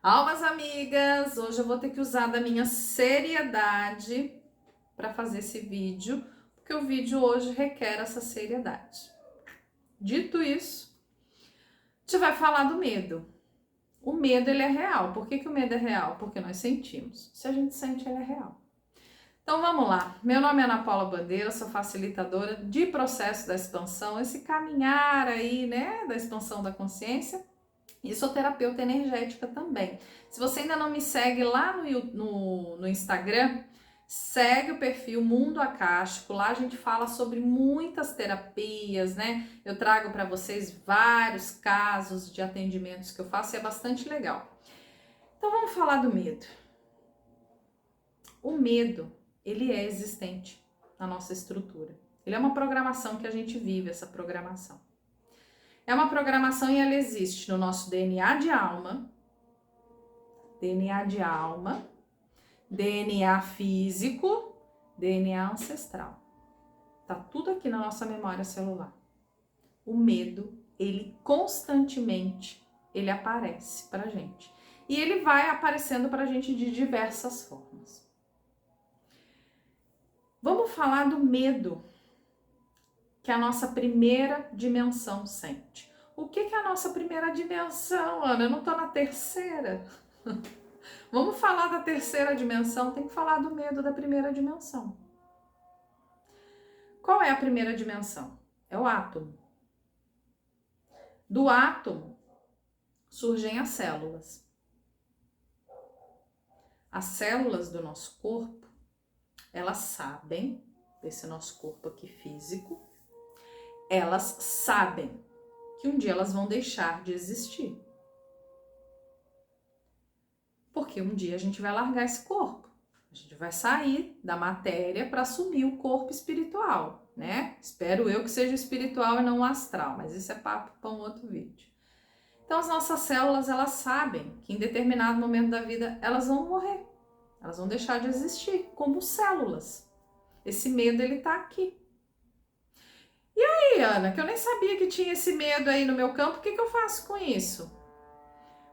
Almas amigas, hoje eu vou ter que usar da minha seriedade para fazer esse vídeo, porque o vídeo hoje requer essa seriedade. Dito isso, a gente vai falar do medo. O medo, ele é real. Por que o medo é real? Porque nós sentimos. Se a gente sente, ele é real. Então vamos lá. Meu nome é Ana Paula Bandeira, sou facilitadora de processo da expansão, esse caminhar aí, né, da expansão da consciência. E sou terapeuta energética também. Se você ainda não me segue lá no Instagram, segue o perfil Mundo Acástico. Lá a gente fala sobre muitas terapias, né? Eu trago para vocês vários casos de atendimentos que eu faço e é bastante legal. Então vamos falar do medo. O medo, ele é existente na nossa estrutura. Ele é uma programação que a gente vive, essa programação. É uma programação e ela existe no nosso DNA de alma, DNA físico, DNA ancestral. Tá tudo aqui na nossa memória celular. O medo, ele constantemente, ele aparece pra gente. E ele vai aparecendo pra gente de diversas formas. Vamos falar do medo que a nossa primeira dimensão sente. O que é a nossa primeira dimensão, Ana? Eu não tô na terceira. Vamos falar da terceira dimensão, tem que falar do medo da primeira dimensão. Qual é a primeira dimensão? É o átomo. Do átomo surgem as células. As células do nosso corpo, elas sabem, desse nosso corpo aqui físico, elas sabem que um dia elas vão deixar de existir. Porque um dia a gente vai largar esse corpo. A gente vai sair da matéria para assumir o corpo espiritual, né? Espero eu que seja espiritual e não astral, mas isso é papo para um outro vídeo. Então as nossas células, elas sabem que em determinado momento da vida elas vão morrer. Elas vão deixar de existir como células. Esse medo, ele tá aqui. E aí, Ana, que eu nem sabia que tinha esse medo aí no meu campo, o que eu faço com isso?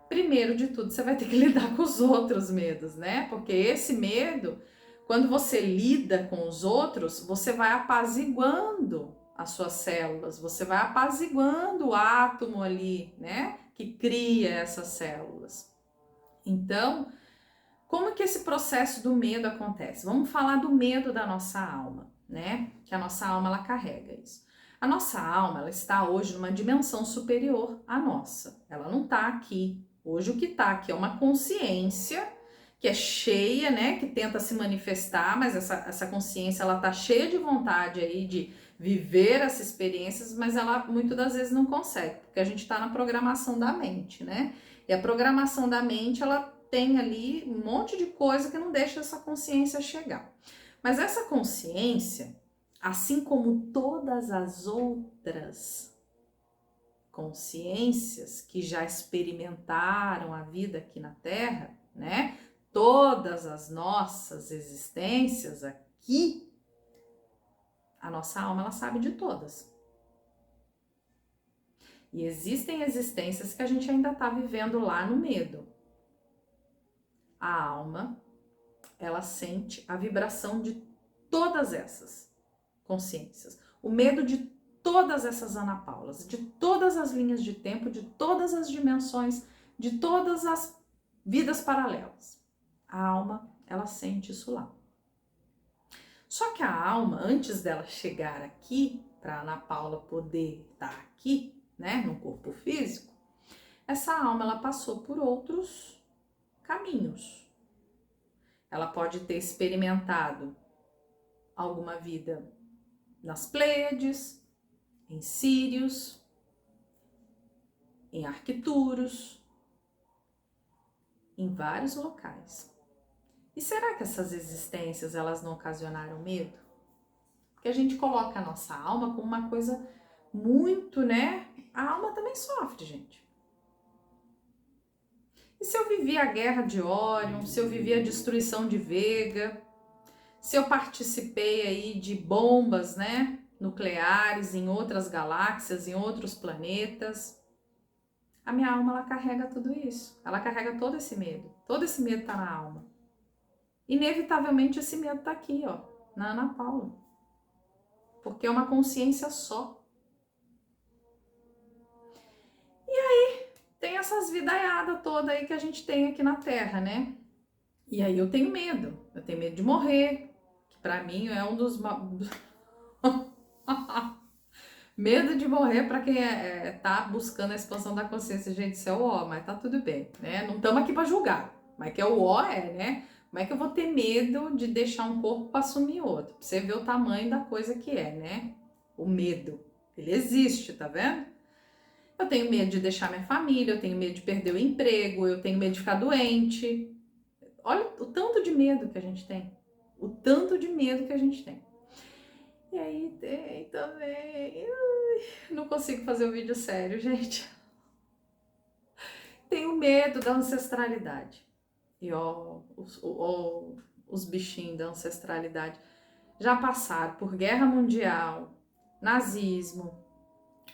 Primeiro de tudo, você vai ter que lidar com os outros medos, né? Porque esse medo, quando você lida com os outros, você vai apaziguando as suas células, você vai apaziguando o átomo ali, né? Que cria essas células. Então, como que esse processo do medo acontece? Vamos falar do medo da nossa alma, né? Que a nossa alma, ela carrega isso. A nossa alma, ela está hoje numa dimensão superior à nossa. Ela não está aqui. Hoje o que está aqui é uma consciência que é cheia, né? Que tenta se manifestar, mas essa consciência, ela tá cheia de vontade aí de viver essas experiências, mas ela muitas das vezes não consegue, porque a gente está na programação da mente, né? E a programação da mente, ela tem ali um monte de coisa que não deixa essa consciência chegar. Mas essa consciência, assim como todas as outras consciências que já experimentaram a vida aqui na Terra, né? Todas as nossas existências aqui, a nossa alma, ela sabe de todas. E existem existências que a gente ainda está vivendo lá no medo. A alma, ela sente a vibração de todas essas consciências. O medo de todas essas Ana Paulas, de todas as linhas de tempo, de todas as dimensões, de todas as vidas paralelas. A alma, ela sente isso lá. Só que a alma, antes dela chegar aqui, para Ana Paula poder estar aqui, né, no corpo físico, essa alma, ela passou por outros caminhos. Ela pode ter experimentado alguma vida nas Pleiades, em Sírios, em Arcturos, em vários locais. E será que essas existências, elas não ocasionaram medo? Porque a gente coloca a nossa alma como uma coisa muito, né? A alma também sofre, gente. E se eu vivi a guerra de Órion, se eu vivi a destruição de Vega, se eu participei aí de bombas, né, nucleares em outras galáxias, em outros planetas, A minha alma, ela carrega tudo isso. Ela carrega todo esse medo. Todo esse medo tá na alma. Inevitavelmente esse medo tá aqui, ó, na Ana Paula. Porque é uma consciência só. E aí, tem essas vidaiadas toda aí que a gente tem aqui na Terra, né? E aí eu tenho medo. Eu tenho medo de morrer. Que pra mim é um dos... Medo de morrer para quem tá buscando a expansão da consciência, gente, isso é o ó, mas tá tudo bem, né? Não estamos aqui para julgar, mas que é o ó né? Como é que eu vou ter medo de deixar um corpo para assumir outro? Pra você ver o tamanho da coisa que é, né? O medo, ele existe, tá vendo? Eu tenho medo de deixar minha família, eu tenho medo de perder o emprego, eu tenho medo de ficar doente. Olha o tanto de medo que a gente tem. O tanto de medo que a gente tem. E aí tem também... Não consigo fazer um vídeo sério, gente. Tenho medo da ancestralidade. E ó, os bichinhos da ancestralidade já passaram por guerra mundial, nazismo,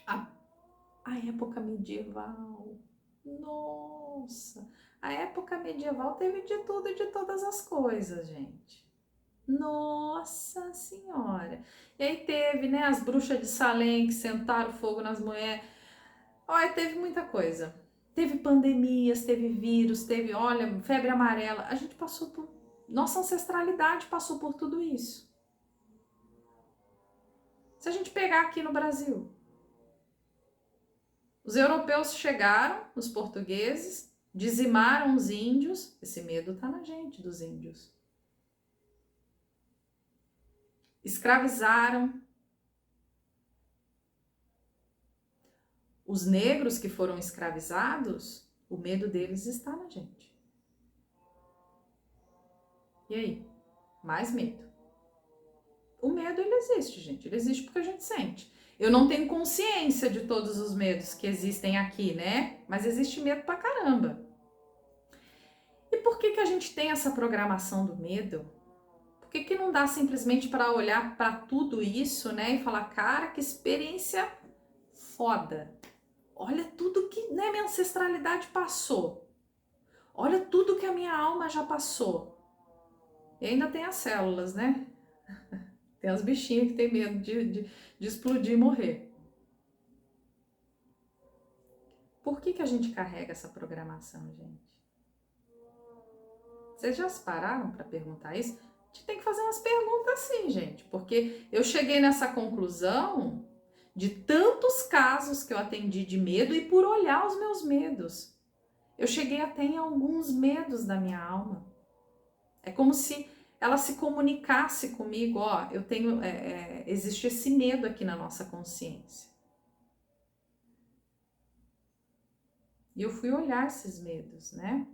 a época medieval. Nossa, a época medieval teve de tudo e de todas as coisas, gente. Nossa Senhora. E aí teve, né, as bruxas de Salem que sentaram fogo nas mulheres. Olha, teve muita coisa. Teve pandemias, teve vírus, teve, olha, febre amarela. A gente passou por... Nossa ancestralidade passou por tudo isso. Se a gente pegar aqui no Brasil, os europeus chegaram, os portugueses, dizimaram os índios. Esse medo tá na gente, dos índios. Escravizaram os negros que foram escravizados. O medo deles está na gente. E aí? Mais medo. O medo, ele existe, gente. Ele existe porque a gente sente. Eu não tenho consciência de todos os medos que existem aqui, né? Mas existe medo pra caramba. E por que a gente tem essa programação do medo? Por que não dá simplesmente para olhar para tudo isso, né? E falar, cara, que experiência foda. Olha tudo que, né, minha ancestralidade passou. Olha tudo que a minha alma já passou. E ainda tem as células, né? Tem as bichinhas que tem medo de explodir e morrer. Por que a gente carrega essa programação, gente? Vocês já se pararam para perguntar isso? A gente tem que fazer umas perguntas assim, gente. Porque eu cheguei nessa conclusão de tantos casos que eu atendi de medo e por olhar os meus medos. Eu cheguei até em alguns medos da minha alma. É como se ela se comunicasse comigo, ó, eu tenho, existe esse medo aqui na nossa consciência. E eu fui olhar esses medos, né?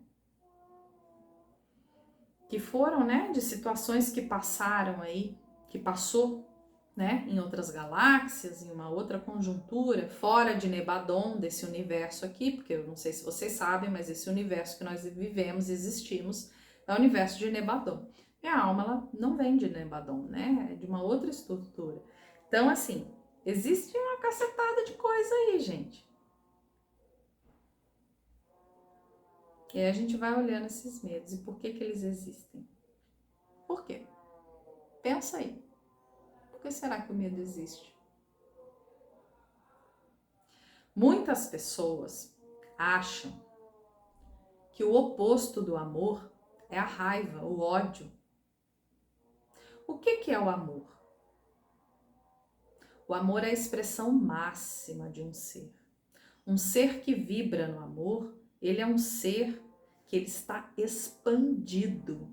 Que foram, né, de situações que passaram aí, que passou, né, em outras galáxias, em uma outra conjuntura, fora de Nebadon, desse universo aqui, porque eu não sei se vocês sabem, mas esse universo que nós vivemos, existimos, é o universo de Nebadon. Minha alma, ela não vem de Nebadon, né, é de uma outra estrutura. Então, assim, existe uma cacetada de coisa aí, gente. E aí a gente vai olhando esses medos e por que eles existem. Por quê? Pensa aí. Por que será que o medo existe? Muitas pessoas acham que o oposto do amor é a raiva, o ódio. O que é o amor? O amor é a expressão máxima de um ser. Um ser que vibra no amor, ele é um ser que ele está expandido.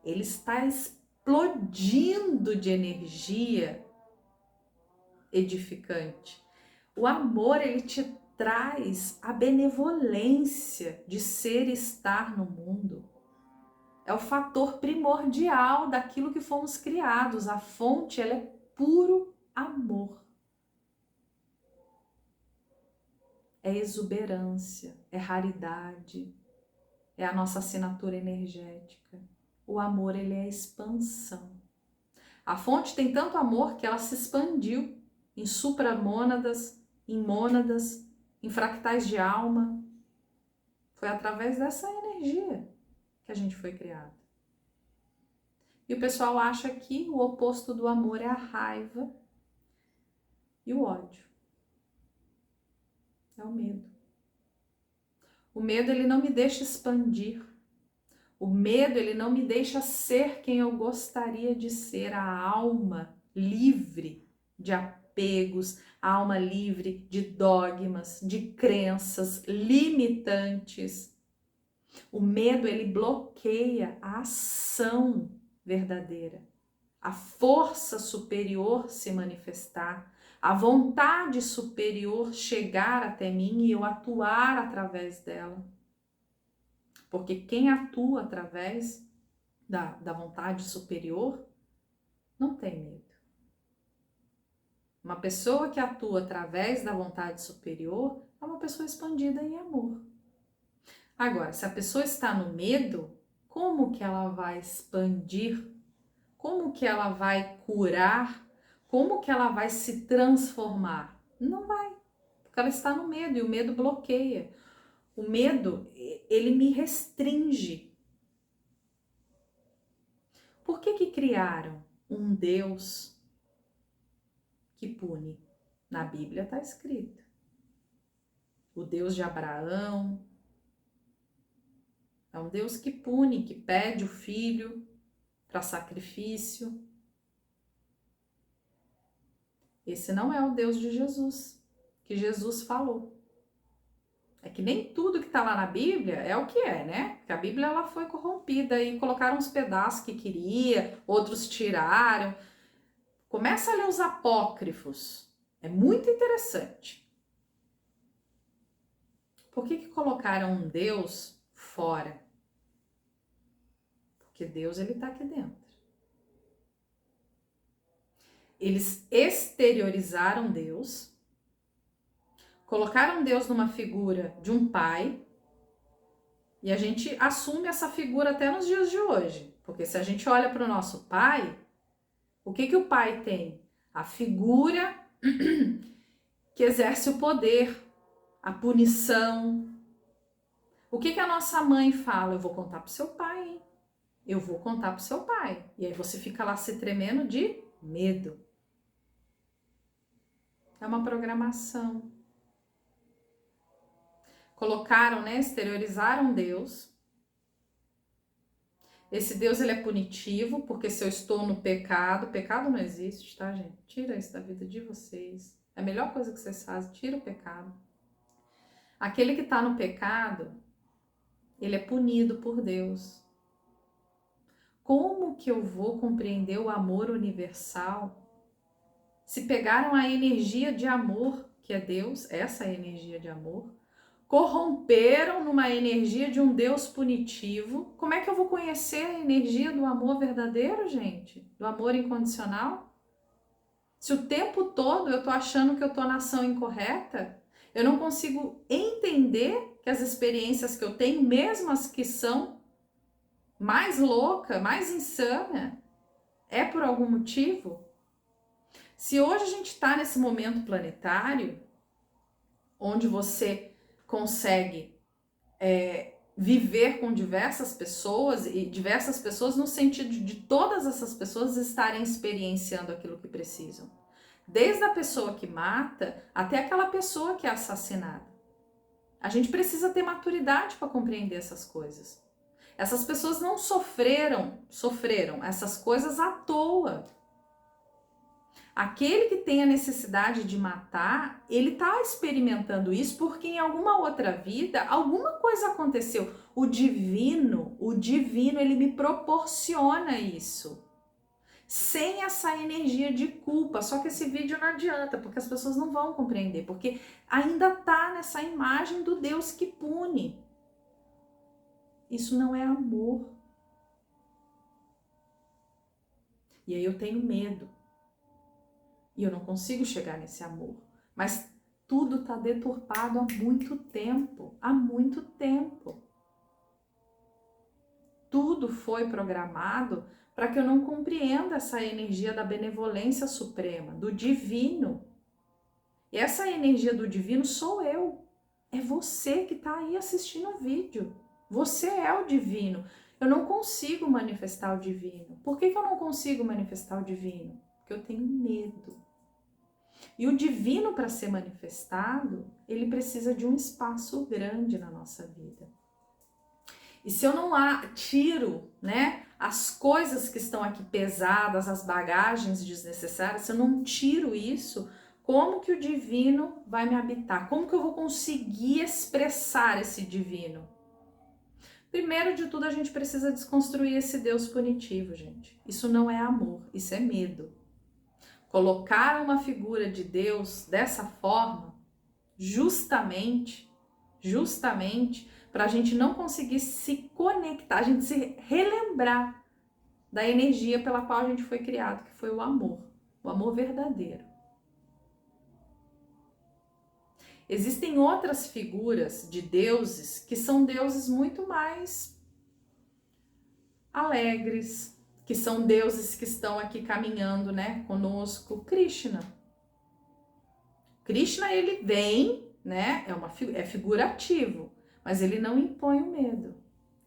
Ele está explodindo de energia edificante. O amor, ele te traz a benevolência de ser e estar no mundo. É o fator primordial daquilo que fomos criados. A fonte, ela é puro amor. É exuberância, é raridade, é a nossa assinatura energética. O amor, ele é a expansão. A fonte tem tanto amor que ela se expandiu em supramônadas, em mônadas, em fractais de alma. Foi através dessa energia que a gente foi criado. E o pessoal acha que o oposto do amor é a raiva e o ódio. É o medo. O medo, ele não me deixa expandir. O medo, ele não me deixa ser quem eu gostaria de ser, a alma livre de apegos, a alma livre de dogmas, de crenças limitantes. O medo, ele bloqueia a ação verdadeira, a força superior se manifestar, a vontade superior chegar até mim e eu atuar através dela. Porque quem atua através da vontade superior não tem medo. Uma pessoa que atua através da vontade superior é uma pessoa expandida em amor. Agora, se a pessoa está no medo, como que ela vai expandir? Como que ela vai curar? Como que ela vai se transformar? Não vai, porque ela está no medo e o medo bloqueia. O medo, ele me restringe. Por que criaram um Deus que pune? Na Bíblia está escrito. O Deus de Abraão é um Deus que pune, que pede o filho para sacrifício. Esse não é o Deus de Jesus, que Jesus falou. É que nem tudo que está lá na Bíblia é o que é, né? Porque a Bíblia ela foi corrompida e colocaram uns pedaços que queria, outros tiraram. Começa a ler os apócrifos. É muito interessante. Por que colocaram um Deus fora? Porque Deus ele está aqui dentro. Eles exteriorizaram Deus, colocaram Deus numa figura de um pai, e a gente assume essa figura até nos dias de hoje. Porque se a gente olha para o nosso pai, o que o pai tem? A figura que exerce o poder, a punição. O que a nossa mãe fala? Eu vou contar pro seu pai, hein? Eu vou contar pro seu pai. E aí você fica lá se tremendo de medo. É uma programação. Colocaram, né? Exteriorizaram Deus. Esse Deus, ele é punitivo, porque se eu estou no pecado não existe, tá, gente? Tira isso da vida de vocês. É a melhor coisa que vocês fazem, tira o pecado. Aquele que está no pecado, ele é punido por Deus. Como que eu vou compreender o amor universal se pegaram a energia de amor, que é Deus, essa energia de amor, corromperam numa energia de um Deus punitivo? Como é que eu vou conhecer a energia do amor verdadeiro, gente? Do amor incondicional? Se o tempo todo eu tô achando que eu tô na ação incorreta, eu não consigo entender que as experiências que eu tenho, mesmo as que são mais louca, mais insana, é por algum motivo? Se hoje a gente está nesse momento planetário, onde você consegue viver com diversas pessoas, e diversas pessoas no sentido de todas essas pessoas estarem experienciando aquilo que precisam. Desde a pessoa que mata até aquela pessoa que é assassinada. A gente precisa ter maturidade para compreender essas coisas. Essas pessoas não sofreram essas coisas à toa. Aquele que tem a necessidade de matar, ele está experimentando isso porque em alguma outra vida, alguma coisa aconteceu. O divino, ele me proporciona isso. Sem essa energia de culpa. Só que esse vídeo não adianta, porque as pessoas não vão compreender, porque ainda está nessa imagem do Deus que pune. Isso não é amor. E aí eu tenho medo. E eu não consigo chegar nesse amor. Mas tudo está deturpado há muito tempo. Há muito tempo. Tudo foi programado para que eu não compreenda essa energia da benevolência suprema, do divino. E essa energia do divino sou eu. É você que está aí assistindo o vídeo. Você é o divino. Eu não consigo manifestar o divino. Por que eu não consigo manifestar o divino? Porque eu tenho medo. E o divino, para ser manifestado, ele precisa de um espaço grande na nossa vida. E se eu não tiro, né, as coisas que estão aqui pesadas, as bagagens desnecessárias, se eu não tiro isso, como que o divino vai me habitar? Como que eu vou conseguir expressar esse divino? Primeiro de tudo, a gente precisa desconstruir esse Deus punitivo, gente. Isso não é amor, isso é medo. Colocar uma figura de Deus dessa forma, justamente para a gente não conseguir se conectar, a gente se relembrar da energia pela qual a gente foi criado, que foi o amor verdadeiro. Existem outras figuras de deuses que são deuses muito mais alegres, que são deuses que estão aqui caminhando, né, conosco. Krishna, ele vem, né, é figurativo, mas ele não impõe o medo.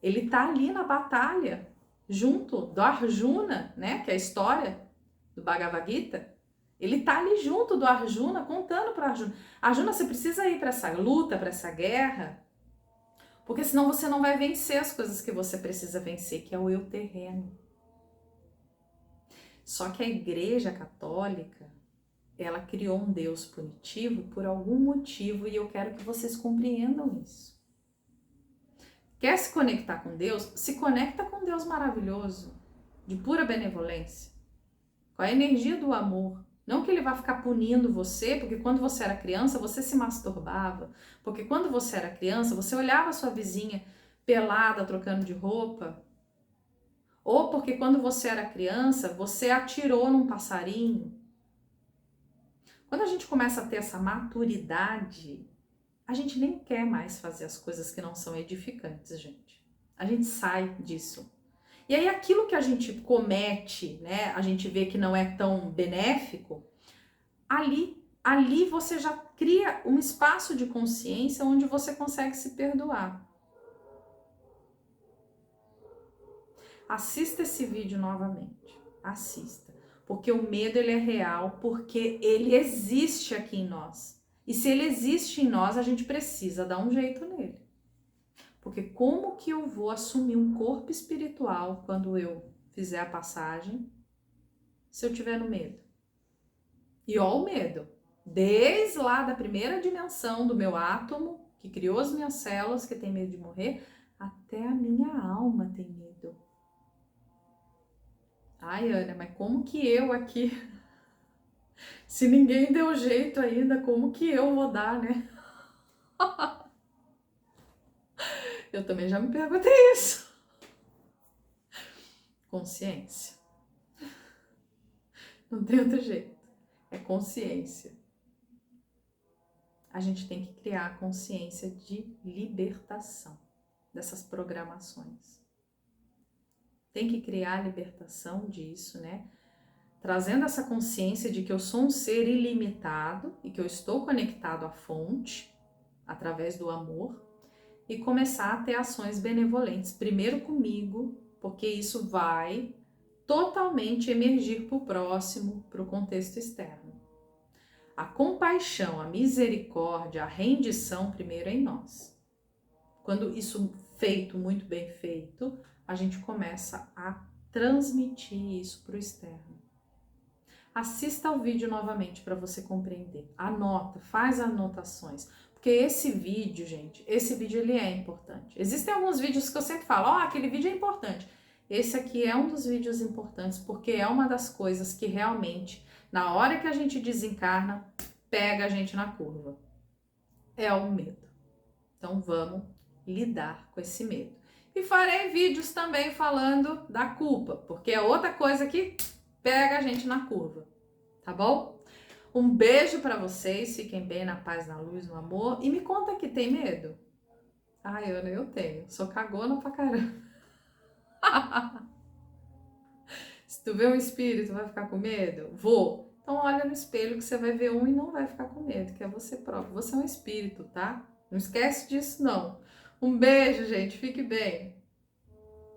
Ele tá ali na batalha, junto do Arjuna, né, que é a história do Bhagavad Gita. Ele tá ali junto do Arjuna, contando para Arjuna. Arjuna, você precisa ir para essa luta, para essa guerra, porque senão você não vai vencer as coisas que você precisa vencer, que é o eu terreno. Só que a Igreja Católica, ela criou um Deus punitivo por algum motivo e eu quero que vocês compreendam isso. Quer se conectar com Deus? Se conecta com Deus maravilhoso, de pura benevolência, com a energia do amor. Não que ele vá ficar punindo você, porque quando você era criança, você se masturbava. Porque quando você era criança, você olhava a sua vizinha pelada, trocando de roupa. Ou porque quando você era criança, você atirou num passarinho. Quando a gente começa a ter essa maturidade, a gente nem quer mais fazer as coisas que não são edificantes, gente. A gente sai disso. E aí aquilo que a gente comete, né, a gente vê que não é tão benéfico, ali você já cria um espaço de consciência onde você consegue se perdoar. Assista esse vídeo novamente. Assista. Porque o medo, ele é real, porque ele existe aqui em nós. E se ele existe em nós, a gente precisa dar um jeito nele. Porque como que eu vou assumir um corpo espiritual quando eu fizer a passagem, se eu tiver no medo? E ó o medo. Desde lá da primeira dimensão do meu átomo, que criou as minhas células, que tem medo de morrer, até a minha alma tem medo. Ai, Ana, mas como que eu aqui, se ninguém deu jeito ainda, como que eu vou dar, né? Eu também já me perguntei isso. Consciência. Não tem outro jeito. É consciência. A gente tem que criar a consciência de libertação dessas programações. Tem que criar a libertação disso, né? Trazendo essa consciência de que eu sou um ser ilimitado e que eu estou conectado à fonte através do amor e começar a ter ações benevolentes, primeiro comigo, porque isso vai totalmente emergir para o próximo, para o contexto externo. A compaixão, a misericórdia, a rendição primeiro é em nós. Quando isso feito, muito bem feito, a gente começa a transmitir isso para o externo. Assista ao vídeo novamente para você compreender. Anota, faz anotações. Porque esse vídeo, gente, ele é importante. Existem alguns vídeos que eu sempre falo, aquele vídeo é importante. Esse aqui é um dos vídeos importantes, porque é uma das coisas que realmente, na hora que a gente desencarna, pega a gente na curva. É o medo. Então vamos lidar com esse medo. E farei vídeos também falando da culpa, porque é outra coisa que pega a gente na curva, tá bom? Um beijo pra vocês, fiquem bem, na paz, na luz, no amor. E me conta que tem medo? Ai, Ana, eu tenho. Sou cagona pra caramba. Se tu vê um espírito, vai ficar com medo? Vou. Então olha no espelho que você vai ver um e não vai ficar com medo, que é você próprio. Você é um espírito, tá? Não esquece disso, não. Um beijo, gente. Fique bem.